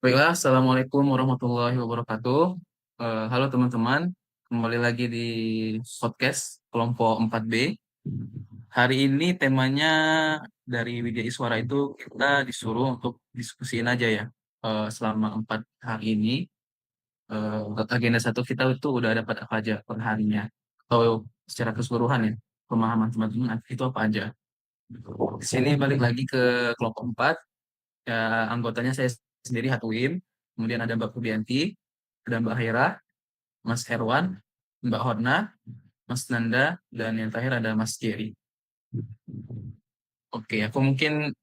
Baiklah, Assalamualaikum warahmatullahi wabarakatuh. Halo teman-teman, kembali lagi di podcast kelompok 4B. Hari ini temanya dari Widya Iswara itu kita disuruh untuk diskusiin aja ya. Selama 4 hari ini, untuk agenda satu kita itu udah dapat apa aja per harinya. Atau secara keseluruhan ya, pemahaman teman-teman itu apa aja. Di sini balik lagi ke kelompok 4. Ya, anggotanya saya sendiri Hatwim, kemudian ada Mbak Pudianti, ada Mbak Haira, Mas Herwan, Mbak Horna, Mas Nanda, dan yang terakhir ada Mas Jerry. Oke, aku mungkin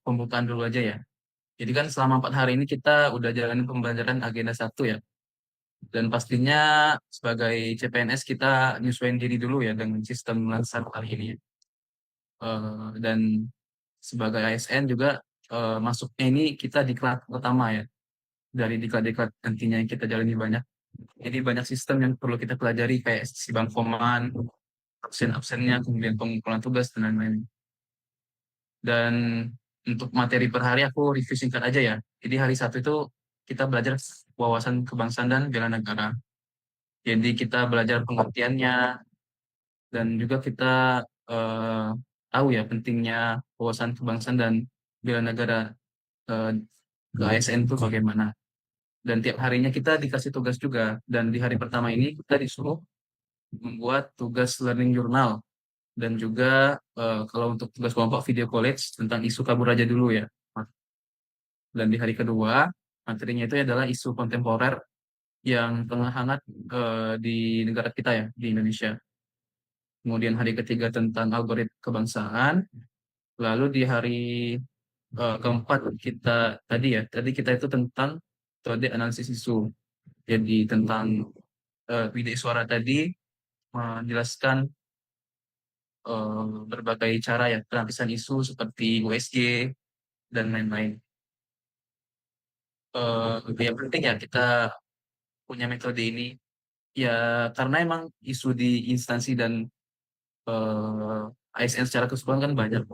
pembukaan dulu aja ya. Jadi kan selama 4 hari ini kita udah jalanin pembelajaran agenda satu ya. Dan pastinya sebagai CPNS kita nyesuaiin diri dulu ya dengan sistem lansar kali ini. Dan sebagai ASN juga masuknya ini kita diklat pertama ya. Dari diklat-diklat nantinya yang kita jalani banyak. Jadi banyak sistem yang perlu kita pelajari kayak si Bangkoman, absen-absennya, kemudian pengumpulan tugas, dan lain-lain. Dan untuk materi per hari aku review singkat aja ya. Jadi hari satu itu kita belajar wawasan kebangsaan dan bela negara. Jadi kita belajar pengertiannya dan juga kita eh, tahu ya pentingnya wawasan kebangsaan dan bela negara eh, ke ASN itu bagaimana. Dan tiap harinya kita dikasih tugas juga. Dan di hari pertama ini kita disuruh membuat tugas learning journal dan juga kalau untuk tugas kelompok video college tentang isu kabur aja dulu ya. Dan di hari kedua materinya itu adalah isu kontemporer yang tengah hangat di negara kita ya, di Indonesia. Kemudian hari ketiga tentang algoritma kebangsaan. Lalu di hari keempat kita tadi kita itu tentang metode analisis isu. Jadi tentang bidik suara tadi menjelaskan berbagai cara ya penapisan isu seperti USG dan lain-lain. Yang penting ya kita punya metode ini ya karena emang isu di instansi dan ASN secara keseluruhan kan banyak.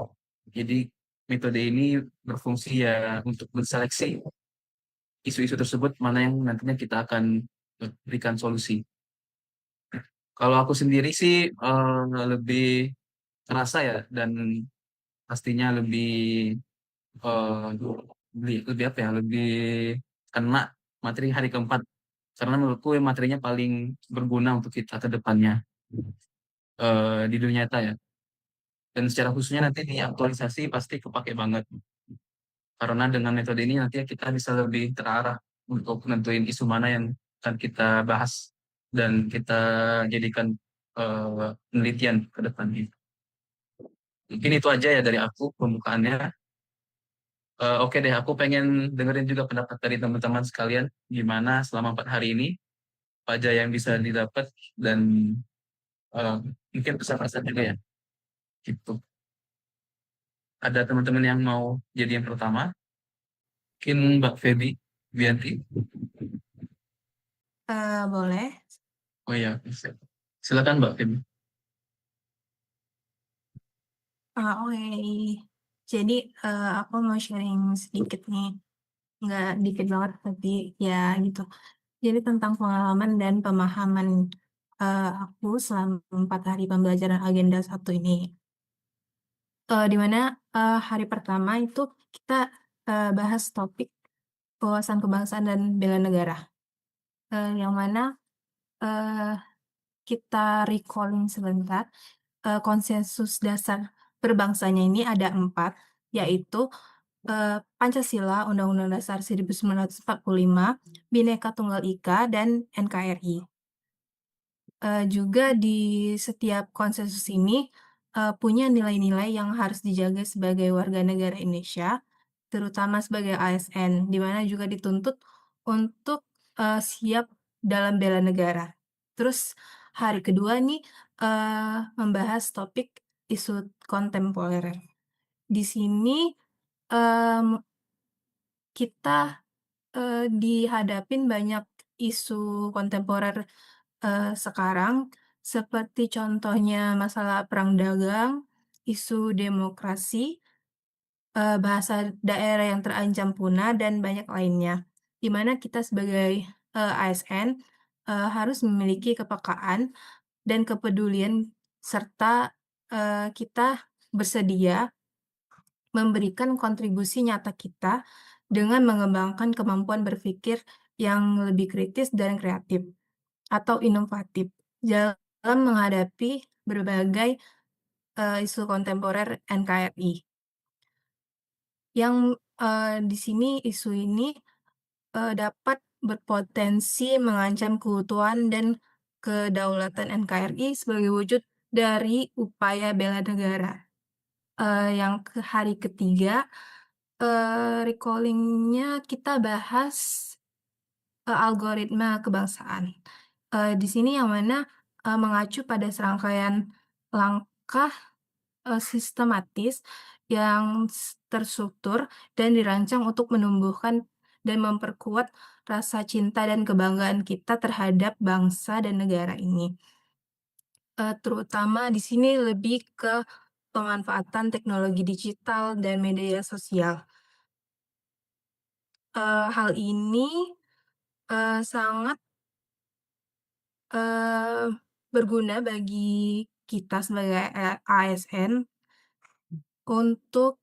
Jadi metode ini berfungsi ya untuk menseleksi isu-isu tersebut mana yang nantinya kita akan berikan solusi. Kalau aku sendiri sih lebih terasa ya dan pastinya eh, lebih apa ya lebih kena materi hari keempat karena menurutku materinya paling berguna untuk kita ke depannya di dunia nyata ya dan secara khususnya nanti di aktualisasi pasti kepake banget karena dengan metode ini nanti kita bisa lebih terarah untuk nentuin isu mana yang akan kita bahas dan kita jadikan penelitian ke depannya. Mungkin itu aja ya dari aku pembukaannya. Oke deh, aku pengen dengerin juga pendapat dari teman-teman sekalian gimana selama 4 hari ini, apa aja yang bisa didapat dan eh, mungkin pesan-pesan juga ya. Gitu. Ada teman-teman yang mau jadi yang pertama, mungkin Mbak Feby Bianti. Boleh. Oh ya, silakan Mbak Feby. Oke. Jadi aku mau sharing sedikit nih, nggak dikit banget tapi ya gitu. Jadi tentang pengalaman dan pemahaman aku selama 4 hari pembelajaran agenda satu ini. Di mana hari pertama itu kita bahas topik wawasan kebangsaan dan bela negara. Yang mana eh, kita recalling sebentar. Konsensus dasar berbangsanya ini ada 4, yaitu Pancasila, Undang-Undang Dasar 1945, Bhinneka Tunggal Ika, dan NKRI. Juga di setiap konsensus ini punya nilai-nilai yang harus dijaga sebagai warga negara Indonesia, terutama sebagai ASN, di mana juga dituntut untuk siap dalam bela negara. Terus hari kedua nih membahas topik isu kontemporer. Di sini em, kita dihadapin banyak isu kontemporer sekarang, seperti contohnya masalah perang dagang, isu demokrasi, bahasa daerah yang terancam punah, dan banyak lainnya. Di mana kita sebagai ASN harus memiliki kepekaan dan kepedulian serta kita bersedia memberikan kontribusi nyata kita dengan mengembangkan kemampuan berpikir yang lebih kritis dan kreatif atau inovatif dalam menghadapi berbagai isu kontemporer NKRI. Yang di sini isu ini dapat berpotensi mengancam keutuhan dan kedaulatan NKRI sebagai wujud dari upaya bela negara. Yang ke hari ketiga, recalling-nya kita bahas algoritma kebangsaan. Di sini yang mana mengacu pada serangkaian langkah sistematis yang terstruktur dan dirancang untuk menumbuhkan dan memperkuat rasa cinta dan kebanggaan kita terhadap bangsa dan negara ini. Terutama di sini lebih ke pemanfaatan teknologi digital dan media sosial. Hal ini sangat eee, berguna bagi kita sebagai ASN untuk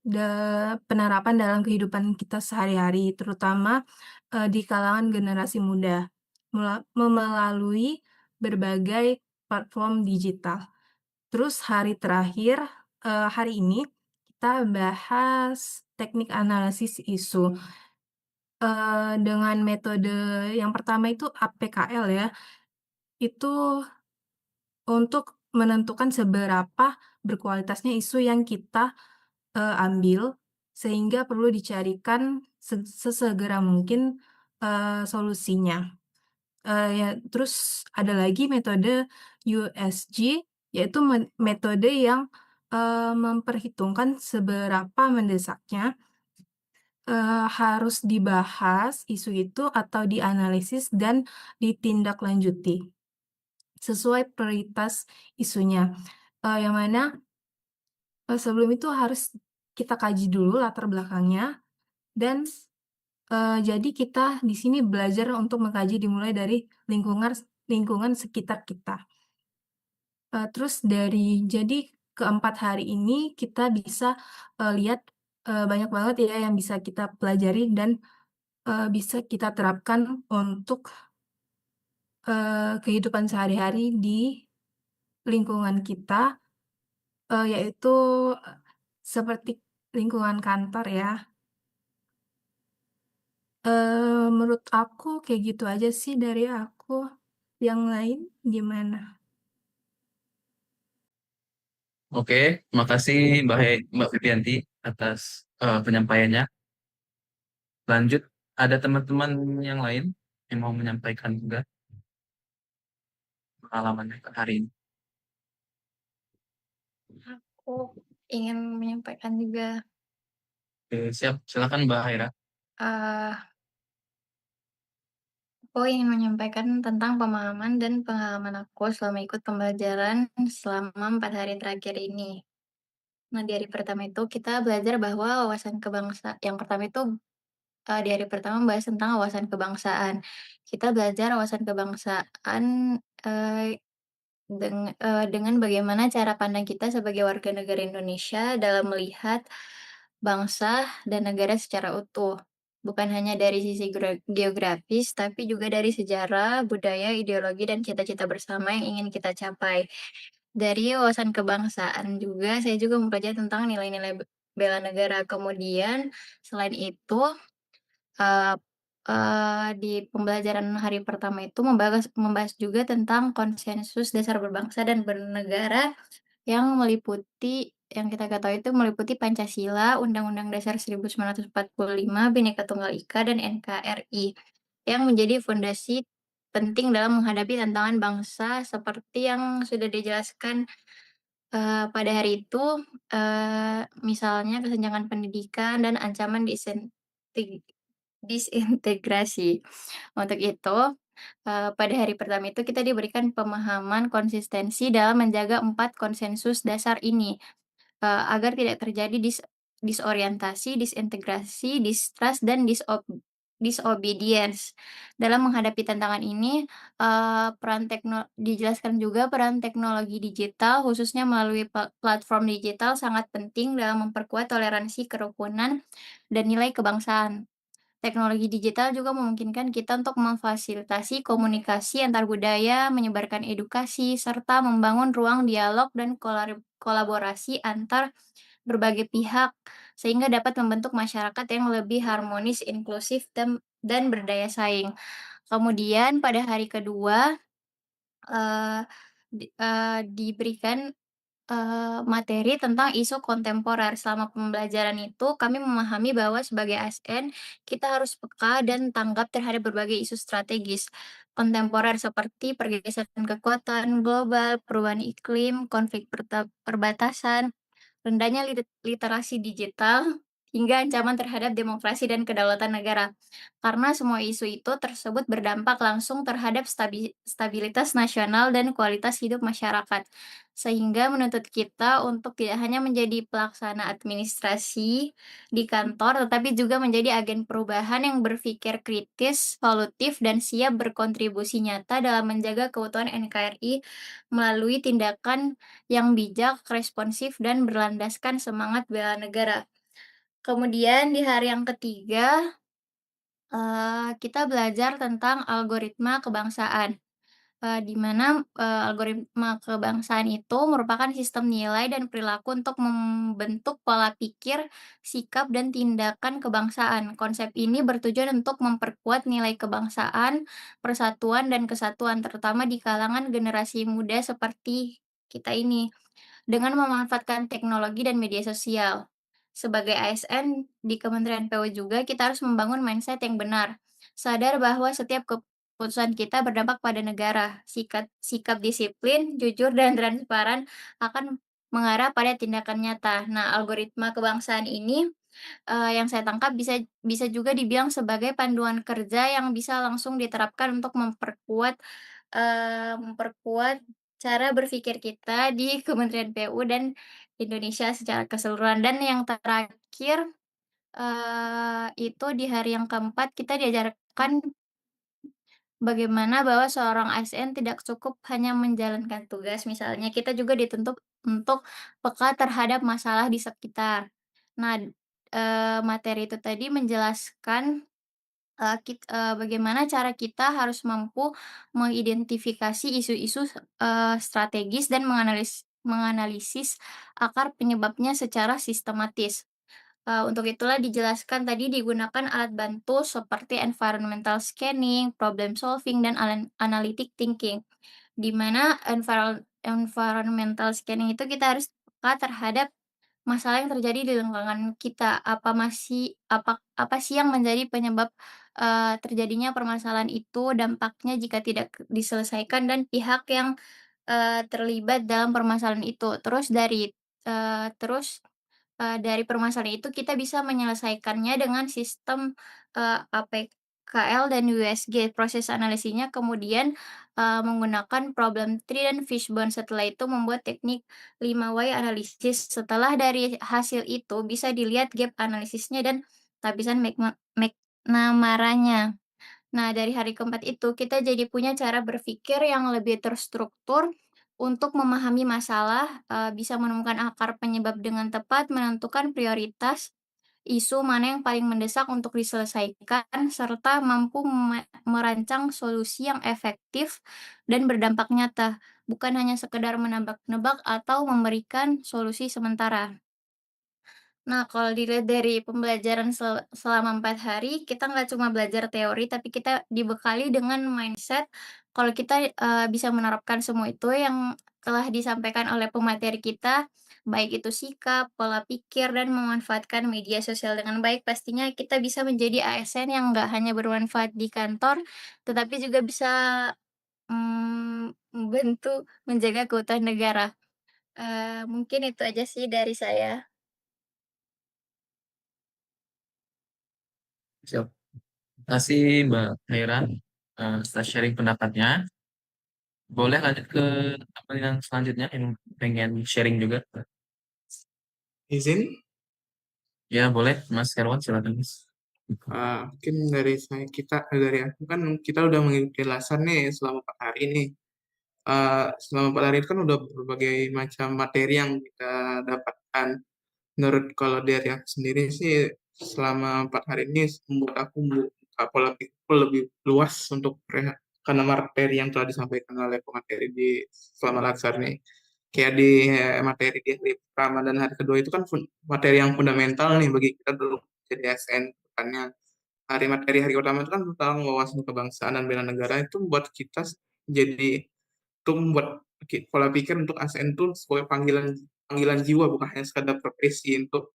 penerapan dalam kehidupan kita sehari-hari, terutama di kalangan generasi muda, melalui berbagai platform digital. Terus hari terakhir, hari ini kita bahas teknik analisis isu, dengan metode yang pertama itu APKL ya, itu untuk menentukan seberapa berkualitasnya isu yang kita ambil, sehingga perlu dicarikan sesegera mungkin solusinya. Ya terus ada lagi metode USG, yaitu metode yang memperhitungkan seberapa mendesaknya harus dibahas isu itu atau dianalisis dan ditindaklanjuti sesuai prioritas isunya. Yang mana sebelum itu harus kita kaji dulu latar belakangnya dan jadi kita di sini belajar untuk mengkaji dimulai dari lingkungan lingkungan sekitar kita. Terus jadi keempat hari ini kita bisa lihat banyak banget ya yang bisa kita pelajari dan bisa kita terapkan untuk kehidupan sehari-hari di lingkungan kita, yaitu seperti lingkungan kantor ya. Menurut aku kayak gitu aja sih dari aku. Yang lain gimana? Oke, makasih Mbak Vivianti atas penyampaiannya. Lanjut, ada teman-teman yang lain yang mau menyampaikan juga pengalamannya hari ini. Aku ingin menyampaikan juga, Oke, siap, silakan Mbak Haira. eee, aku ingin menyampaikan tentang pemahaman dan pengalaman aku selama ikut pembelajaran selama 4 hari terakhir ini. Nah, di hari pertama itu kita belajar bahwa yang pertama itu, di hari pertama membahas tentang wawasan kebangsaan. Kita belajar wawasan kebangsaan, eee, dengan bagaimana cara pandang kita sebagai warga negara Indonesia dalam melihat bangsa dan negara secara utuh. Bukan hanya dari sisi geografis, tapi juga dari sejarah, budaya, ideologi, dan cita-cita bersama yang ingin kita capai. Dari wawasan kebangsaan juga, saya juga mempelajari tentang nilai-nilai bela negara. Kemudian, selain itu, eee di pembelajaran hari pertama itu membahas juga tentang konsensus dasar berbangsa dan bernegara yang kita ketahui itu meliputi Pancasila, Undang-Undang Dasar 1945, Bhinneka Tunggal Ika, dan NKRI, yang menjadi fondasi penting dalam menghadapi tantangan bangsa seperti yang sudah dijelaskan, pada hari itu, misalnya kesenjangan pendidikan dan ancaman disintegrasi. Untuk itu, pada hari pertama itu kita diberikan pemahaman konsistensi dalam menjaga 4 konsensus dasar ini, agar tidak terjadi disorientasi, disintegrasi, distrust, dan disobedience. Dalam menghadapi tantangan ini, dijelaskan juga peran teknologi digital, khususnya melalui platform digital sangat penting dalam memperkuat toleransi, kerukunan, dan nilai kebangsaan. Teknologi digital juga memungkinkan kita untuk memfasilitasi komunikasi antar budaya, menyebarkan edukasi, serta membangun ruang dialog dan kolaborasi antar berbagai pihak, sehingga dapat membentuk masyarakat yang lebih harmonis, inklusif, dan berdaya saing. Kemudian pada hari kedua, eee, diberikan materi tentang isu kontemporer. Selama pembelajaran itu, kami memahami bahwa sebagai ASN, kita harus peka dan tanggap terhadap berbagai isu strategis kontemporer seperti pergeseran kekuatan global, perubahan iklim, konflik perbatasan, rendahnya literasi digital, hingga ancaman terhadap demokrasi dan kedaulatan negara. Karena semua isu itu tersebut berdampak langsung terhadap stabilitas nasional dan kualitas hidup masyarakat. Sehingga menuntut kita untuk tidak hanya menjadi pelaksana administrasi di kantor, tetapi juga menjadi agen perubahan yang berpikir kritis, solutif, dan siap berkontribusi nyata dalam menjaga keutuhan NKRI melalui tindakan yang bijak, responsif, dan berlandaskan semangat bela negara. Kemudian di hari yang ketiga, kita belajar tentang algoritma kebangsaan, di mana, algoritma kebangsaan itu merupakan sistem nilai dan perilaku untuk membentuk pola pikir, sikap, dan tindakan kebangsaan. Konsep ini bertujuan untuk memperkuat nilai kebangsaan, persatuan, dan kesatuan, terutama di kalangan generasi muda seperti kita ini dengan memanfaatkan teknologi dan media sosial. Sebagai ASN di Kementerian PU juga kita harus membangun mindset yang benar. Sadar bahwa setiap keputusan kita berdampak pada negara. Sikap sikap disiplin, jujur, dan transparan akan mengarah pada tindakan nyata. Nah, algoritma kebangsaan ini yang saya tangkap bisa bisa juga dibilang sebagai panduan kerja yang bisa langsung diterapkan untuk memperkuat cara berpikir kita di Kementerian PU dan Indonesia secara keseluruhan. Dan yang terakhir, itu di hari yang keempat kita diajarkan bagaimana bahwa seorang ASN tidak cukup hanya menjalankan tugas, misalnya kita juga dituntut untuk peka terhadap masalah di sekitar. Nah, materi itu tadi menjelaskan, bagaimana cara kita harus mampu mengidentifikasi isu-isu, strategis dan menganalisis akar penyebabnya secara sistematis. Untuk itulah dijelaskan tadi digunakan alat bantu seperti environmental scanning, problem solving, dan analytic thinking. Di mana environmental scanning itu kita harus peka terhadap masalah yang terjadi di lingkungan kita. Apa sih yang menjadi penyebab, terjadinya permasalahan itu, dampaknya jika tidak diselesaikan, dan pihak yang, terlibat dalam permasalahan itu. Dari permasalahan itu kita bisa menyelesaikannya dengan sistem, APKL dan USG. Proses analisisnya kemudian, menggunakan problem tree dan fishbone. Setelah itu membuat teknik 5 way analisis. Setelah dari hasil itu bisa dilihat gap analisisnya dan lapisan McNamara-nya. Nah, dari hari keempat itu kita jadi punya cara berpikir yang lebih terstruktur untuk memahami masalah, bisa menemukan akar penyebab dengan tepat, menentukan prioritas, isu mana yang paling mendesak untuk diselesaikan, serta mampu merancang solusi yang efektif dan berdampak nyata, bukan hanya sekedar menebak-nebak atau memberikan solusi sementara. Nah, kalau dilihat dari pembelajaran selama 4 hari, kita nggak cuma belajar teori, tapi kita dibekali dengan mindset kalau kita, bisa menerapkan semua itu yang telah disampaikan oleh pemateri kita, baik itu sikap, pola pikir, dan memanfaatkan media sosial dengan baik, pastinya kita bisa menjadi ASN yang nggak hanya bermanfaat di kantor, tetapi juga bisa, membantu menjaga keutuhan negara. Mungkin itu aja sih dari saya. Siap. Terima kasih Mbak Haira, atas sharing pendapatnya. Boleh lanjut ke apa yang selanjutnya yang pengen sharing juga? Izin? Ya boleh, Mas Herwan, silakan Mas. Mungkin dari aku kan kita udah mengikuti lasan nih selama 4 hari nih. Selama 4 hari itu kan udah berbagai macam materi yang kita dapatkan. Menurut kalau dari aku sendiri sih selama 4 hari ini membuat aku membuka pola pikirku lebih luas karena materi yang telah disampaikan oleh pemateri di selama latsar nih. Kayak di materi di hari pertama dan hari kedua itu kan materi yang fundamental nih bagi kita dulu jadi ASN. Bukannya hari pertama itu kan tentang wawasan kebangsaan dan bela negara itu membuat kita jadi itu membuat pola pikir untuk ASN itu sebagai panggilan panggilan jiwa bukan hanya sekadar profesi untuk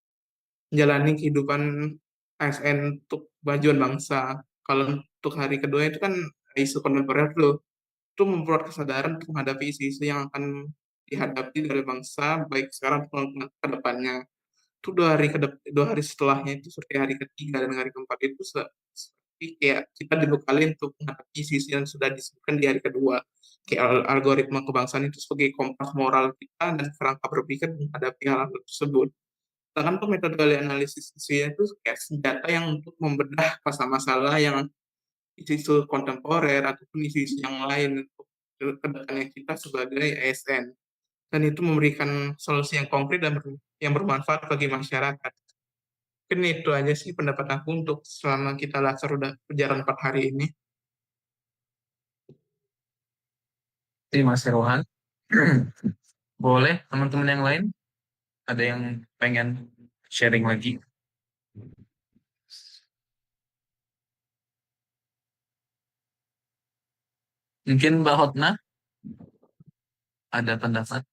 menjalani kehidupan ASN untuk kemajuan bangsa. Kalau untuk hari kedua itu kan isu kontemporer tuh, itu memperkuat kesadaran untuk menghadapi isu-isu yang akan dihadapi dari bangsa baik sekarang maupun ke depannya. Itu 2 hari setelahnya itu seperti hari ketiga dan hari keempat itu seperti kayak kita dibekali untuk menghadapi isu-isu yang sudah disebutkan di hari kedua. Kayak algoritma kebangsaan itu sebagai kompas moral kita dan kerangka berpikir menghadapi hal-hal tersebut. Sedangkan tuh metode analisis isunya itu kayak senjata yang untuk membedah masalah-masalah yang isu-isu kontemporer ataupun isu-isu yang lain untuk kedepannya kita sebagai ASN. Dan itu memberikan solusi yang konkret dan yang bermanfaat bagi masyarakat. Mungkin itu aja sih pendapat aku untuk selama kita laksar udah berjalan 4 hari ini. Terima Mas Herwan. Boleh teman-teman yang lain? Ada yang pengen sharing lagi? Mungkin Mbak Hotna ada pendapat?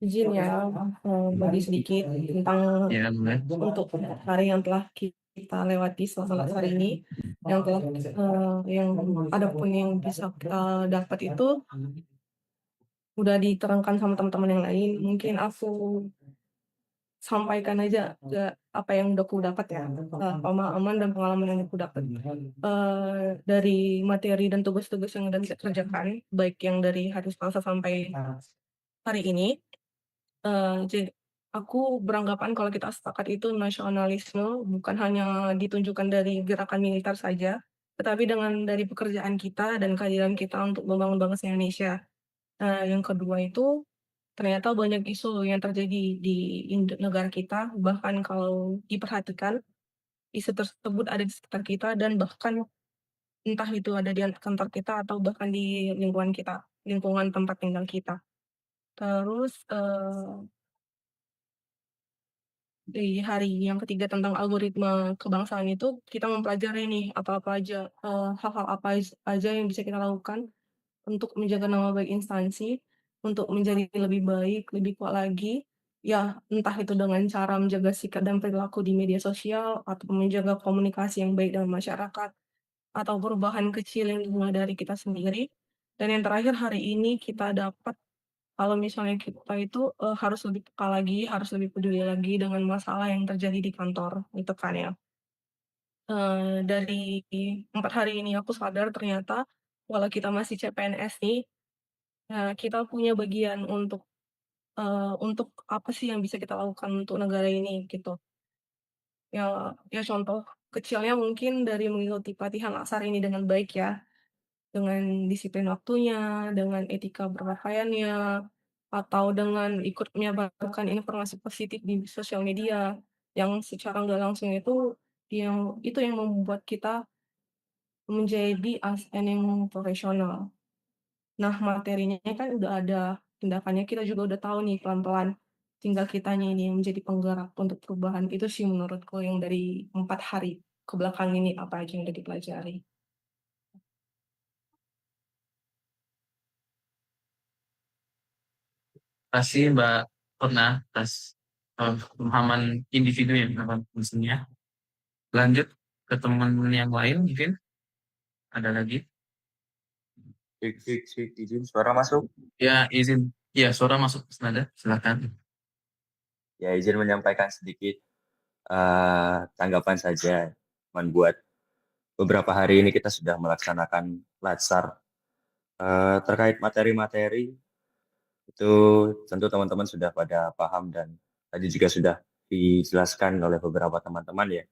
Izin ya, bagi sedikit tentang Ya, boleh. untuk hari yang telah kita lewati selama hari ini, yang telah yang ada pun yang bisa kita dapat itu udah diterangkan sama teman-teman yang lain. Mungkin aku sampaikan aja apa yang udah aku dapat ya, pemahaman dan pengalaman yang aku dapat dari materi dan tugas-tugas yang udah bisa kerjakan, baik yang dari hari Selasa sampai hari ini. Jadi aku beranggapan kalau kita sepakat itu nasionalisme bukan hanya ditunjukkan dari gerakan militer saja, tetapi dari pekerjaan kita dan kehadiran kita untuk membangun bangsa Indonesia. Yang kedua itu ternyata banyak isu yang terjadi di negara kita, bahkan kalau diperhatikan isu tersebut ada di sekitar kita dan bahkan entah itu ada di kantor kita atau bahkan di lingkungan kita, lingkungan tempat tinggal kita. Terus di hari yang ketiga tentang algoritma kebangsaan itu kita mempelajari nih apa-apa aja hal-hal apa aja yang bisa kita lakukan untuk menjaga nama baik instansi, untuk menjadi lebih baik, lebih kuat lagi. Ya, entah itu dengan cara menjaga sikap dan perilaku di media sosial, atau menjaga komunikasi yang baik dengan masyarakat, atau perubahan kecil yang dimulai dari kita sendiri. Dan yang terakhir hari ini kita dapat kalau misalnya kita itu harus lebih peka lagi, harus lebih peduli lagi dengan masalah yang terjadi di kantor, gitu kan ya. Dari 4 hari ini aku sadar ternyata walau kita masih CPNS nih, kita punya bagian untuk apa sih yang bisa kita lakukan untuk negara ini gitu. Ya contoh kecilnya mungkin dari mengikuti pelatihan Latsar ini dengan baik ya, dengan disiplin waktunya, dengan etika berpakaiannya, atau dengan ikut menyebarkan informasi positif di sosial media yang secara nggak langsung itu yang membuat kita menjadi ASN yang profesional. Nah, materinya kan udah ada, tindakannya kita juga udah tahu nih pelan-pelan. Tinggal kitanya ini yang menjadi penggerak untuk perubahan. Itu sih menurutku yang dari 4 hari ke belakang ini apa aja yang udah dipelajari. Pasti Mbak Hotna atas pemahaman individu yang dapat maksudnya. Lanjut ke teman yang lain mungkin ada lagi. Izin suara masuk. Ya izin, ya suara masuk senada, silakan. Ya izin menyampaikan sedikit tanggapan saja. Membuat beberapa hari ini kita sudah melaksanakan latsar terkait materi-materi itu tentu teman-teman sudah pada paham dan tadi juga sudah dijelaskan oleh beberapa teman-teman ya.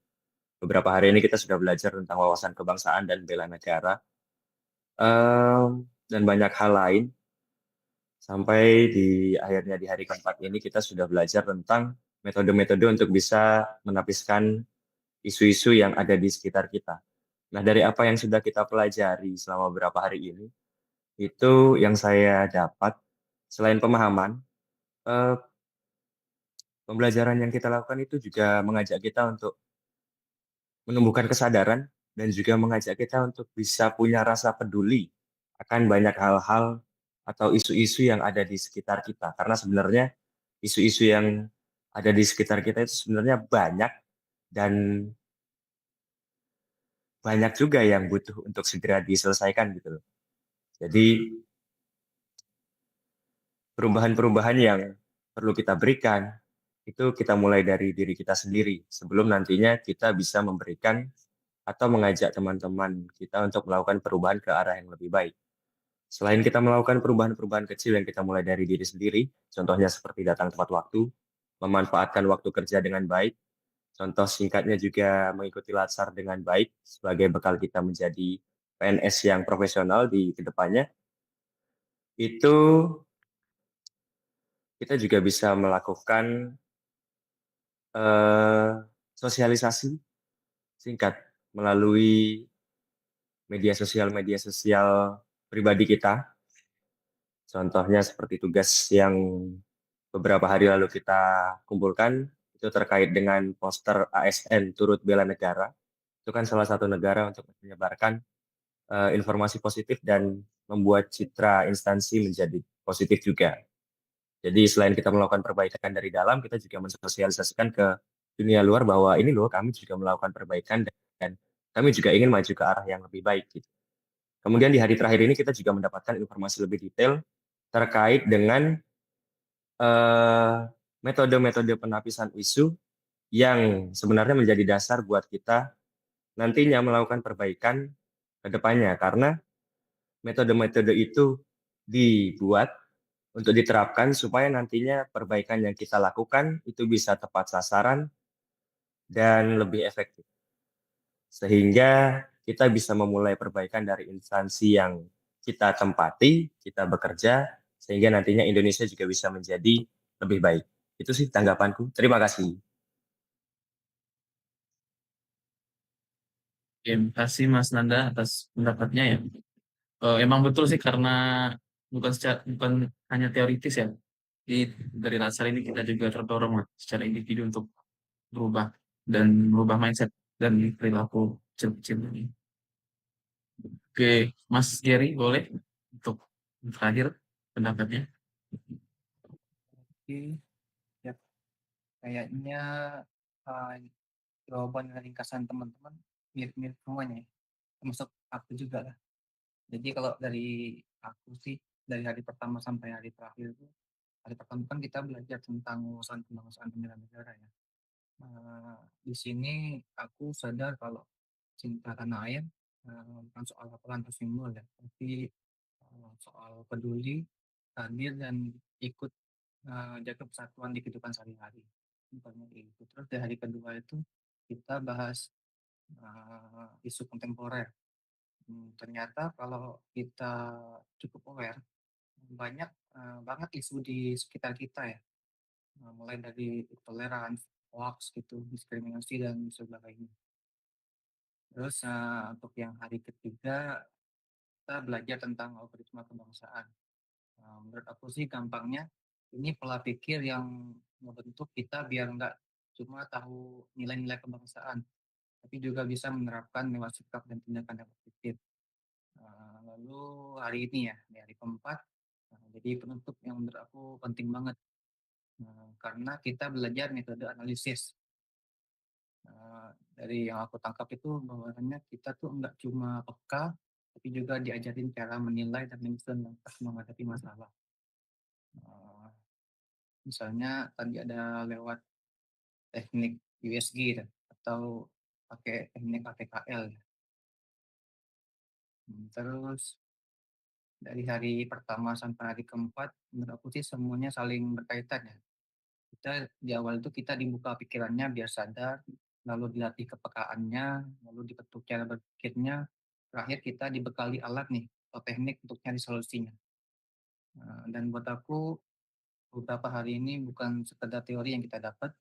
Beberapa hari ini kita sudah belajar tentang wawasan kebangsaan dan bela negara, dan banyak hal lain. Sampai di akhirnya di hari keempat ini kita sudah belajar tentang metode-metode untuk bisa menapiskan isu-isu yang ada di sekitar kita. Nah, dari apa yang sudah kita pelajari selama beberapa hari ini, itu yang saya dapat, selain pemahaman, eh, pembelajaran yang kita lakukan itu juga mengajak kita untuk menumbuhkan kesadaran dan juga mengajak kita untuk bisa punya rasa peduli akan banyak hal-hal atau isu-isu yang ada di sekitar kita. Karena sebenarnya isu-isu yang ada di sekitar kita itu sebenarnya banyak dan banyak juga yang butuh untuk segera diselesaikan gitu loh. Jadi perubahan-perubahan yang perlu kita berikan itu kita mulai dari diri kita sendiri sebelum nantinya kita bisa memberikan atau mengajak teman-teman kita untuk melakukan perubahan ke arah yang lebih baik. Selain kita melakukan perubahan-perubahan kecil yang kita mulai dari diri sendiri, contohnya seperti datang tepat waktu, memanfaatkan waktu kerja dengan baik, contoh singkatnya juga mengikuti latsar dengan baik sebagai bekal kita menjadi PNS yang profesional di kedepannya, itu kita juga bisa melakukan eh, sosialisasi singkat melalui media sosial pribadi kita. Contohnya seperti tugas yang beberapa hari lalu kita kumpulkan, itu terkait dengan poster ASN turut bela negara. Itu kan salah satu negara untuk menyebarkan informasi positif dan membuat citra instansi menjadi positif juga. Jadi selain kita melakukan perbaikan dari dalam, kita juga mensosialisasikan ke dunia luar bahwa ini loh kami juga melakukan perbaikan dan kami juga ingin maju ke arah yang lebih baik gitu. Kemudian di hari terakhir ini kita juga mendapatkan informasi lebih detail terkait dengan metode-metode penapisan isu yang sebenarnya menjadi dasar buat kita nantinya melakukan perbaikan ke depannya. Karena metode-metode itu dibuat untuk diterapkan supaya nantinya perbaikan yang kita lakukan itu bisa tepat sasaran dan lebih efektif. Sehingga kita bisa memulai perbaikan dari instansi yang kita tempati, kita bekerja, sehingga nantinya Indonesia juga bisa menjadi lebih baik. Itu sih tanggapanku. Terima kasih. Terima kasih Mas Nanda atas pendapatnya ya. Emang betul sih karena bukan hanya teoritis ya. Di dari dasar ini kita juga terdorong lah secara individu untuk berubah dan merubah mindset dan perilaku kecil-kecil ini. Oke, Mas Gary boleh untuk terakhir pendapatnya. Oke, ya kayaknya uh, jawaban dan ringkasan teman-teman mirip-mirip semuanya ya. Termasuk aku juga lah. Jadi kalau dari aku sih dari hari pertama sampai hari terakhir itu, hari pertama kan kita belajar tentang wawasan kebangsaan dan bela negara ya. Di sini aku sadar kalau cinta tanah air bukan soal hafalan atau simbol ya, tapi soal peduli, hadir dan ikut jaga persatuan di kehidupan sehari-hari. Bukannya itu. Terus di hari kedua itu kita bahas isu kontemporer. Ternyata kalau kita cukup aware, banyak banget isu di sekitar kita ya. Mulai dari intoleransi, hoax gitu, diskriminasi dan sebagainya. Terus untuk yang hari ketiga kita belajar tentang algoritma kebangsaan. Menurut aku sih gampangnya ini pola pikir yang membentuk kita biar nggak cuma tahu nilai-nilai kebangsaan, tapi juga bisa menerapkan lewat sikap dan tindakan yang positif. Lalu hari ini ya, di hari keempat, jadi penutup yang menurut aku penting banget karena kita belajar metode analisis. Dari yang aku tangkap itu bahwasannya kita tuh nggak cuma peka, tapi juga diajarin cara menilai dan menyusun langkah menghadapi masalah. Misalnya tadi ada lewat teknik USG atau pakai teknik ATKL. Terus dari hari pertama sampai hari keempat, menurut aku sih semuanya saling berkaitan ya. di awal itu kita dibuka pikirannya biar sadar, lalu dilatih kepekaannya, lalu dibentuk cara berpikirnya, terakhir kita dibekali alat nih atau teknik untuk nyari solusinya. Dan buat aku beberapa hari ini bukan sekedar teori yang kita dapat,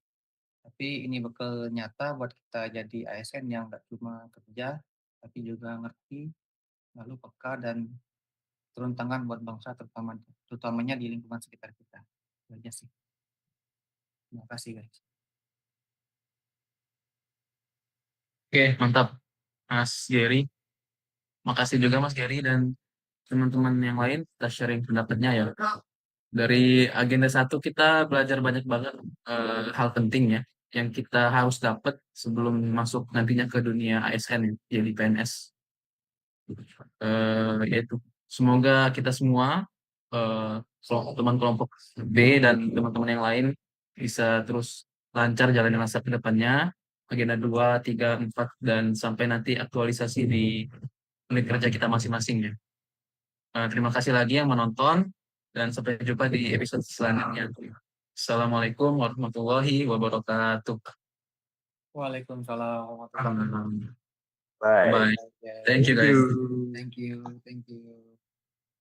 tapi ini bekal nyata buat kita jadi ASN yang nggak cuma kerja, tapi juga ngerti, lalu peka dan turun tangan buat bangsa, terutamanya di lingkungan sekitar kita. Itu aja sih. Terima kasih guys. Oke, mantap Mas Gary. Makasih juga Mas Gary dan teman-teman yang lain kita sharing pendapatnya ya. Dari agenda satu kita belajar banyak banget hal penting ya yang kita harus dapat sebelum masuk nantinya ke dunia ASN ya, jadi PNS. Yaitu semoga kita semua teman kelompok B dan teman-teman yang lain bisa terus lancar jalanin masa ke depannya agenda 2, 3, 4 dan sampai nanti aktualisasi di unit kerja kita masing-masing ya. Terima kasih lagi yang menonton dan sampai jumpa di episode selanjutnya. Assalamualaikum warahmatullahi wabarakatuh. Waalaikumsalam warahmatullahi wabarakatuh. Bye. Bye. Thank you guys. Thank you.